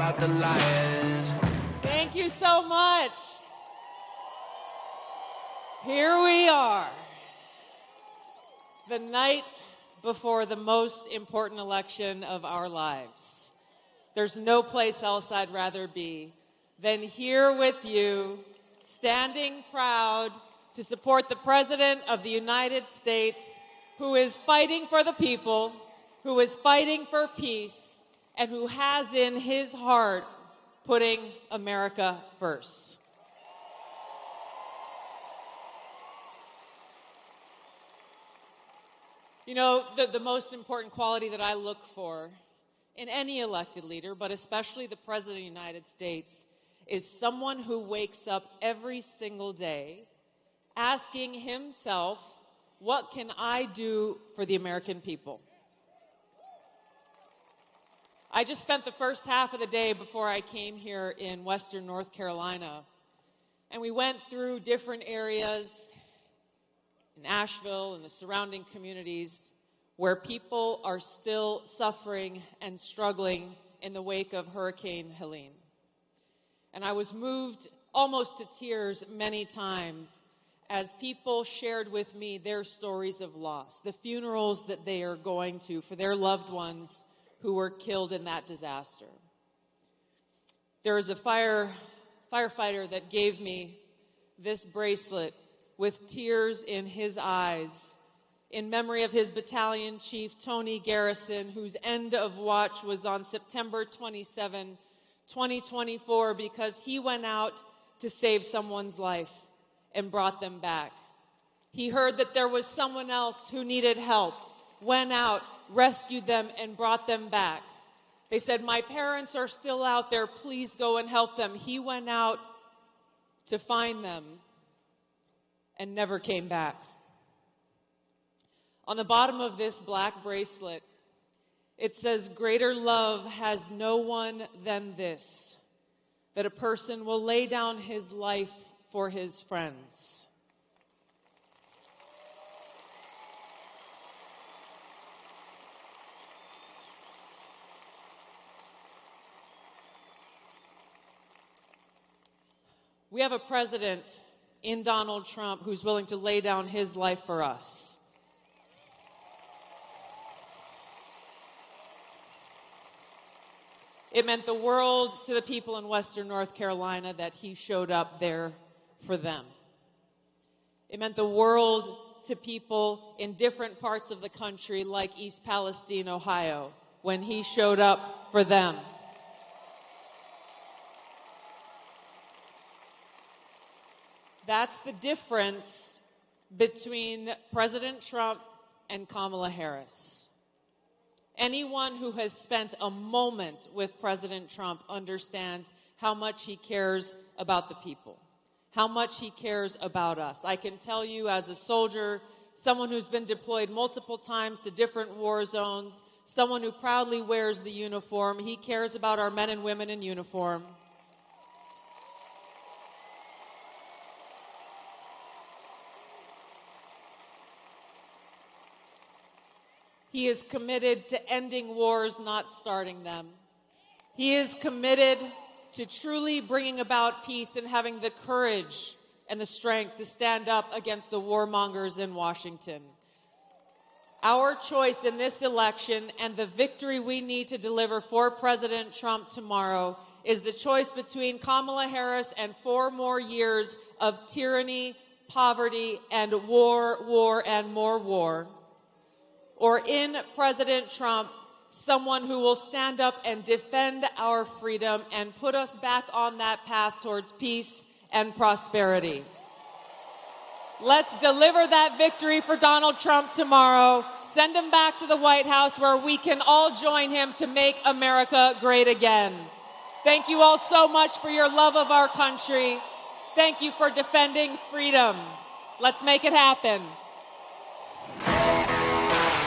out the liars. Thank you so much. Here we are, the night before the most important election of our lives. There's no place else I'd rather be than here with you, standing proud to support the President of the United States, who is fighting for the people, who is fighting for peace, and who has in his heart putting America first. You know, the most important quality that I look for in any elected leader, but especially the President of the United States, is someone who wakes up every single day asking himself, what can I do for the American people? I just spent the first half of the day before I came here in Western North Carolina, and we went through different areas in Asheville and the surrounding communities where people are still suffering and struggling in the wake of Hurricane Helene. And I was moved almost to tears many times as people shared with me their stories of loss, the funerals that they are going to for their loved ones who were killed in that disaster. There was a firefighter that gave me this bracelet with tears in his eyes in memory of his battalion chief, Tony Garrison, whose end of watch was on September 27, 2024, because he went out to save someone's life and brought them back. He heard that there was someone else who needed help, went out, rescued them, and brought them back. They said, my parents are still out there, please go and help them. He went out to find them and never came back. On the bottom of this black bracelet, it says, greater love has no one than this, that a person will lay down his life for his friends. We have a president in Donald Trump who's willing to lay down his life for us. It meant the world to the people in Western North Carolina that he showed up there for them. It meant the world to people in different parts of the country like East Palestine, Ohio, when he showed up for them. That's the difference between President Trump and Kamala Harris. Anyone who has spent a moment with President Trump understands how much he cares about the people, how much he cares about us. I can tell you as a soldier, someone who's been deployed multiple times to different war zones, someone who proudly wears the uniform, he cares about our men and women in uniform. He is committed to ending wars, not starting them. He is committed to truly bringing about peace and having the courage and the strength to stand up against the warmongers in Washington. Our choice in this election and the victory we need to deliver for President Trump tomorrow is the choice between Kamala Harris and 4 more years of tyranny, poverty, and war, and more war. Or in President Trump, someone who will stand up and defend our freedom and put us back on that path towards peace and prosperity. Let's deliver that victory for Donald Trump tomorrow. Send him back to the White House where we can all join him to make America great again. Thank you all so much for your love of our country. Thank you for defending freedom. Let's make it happen.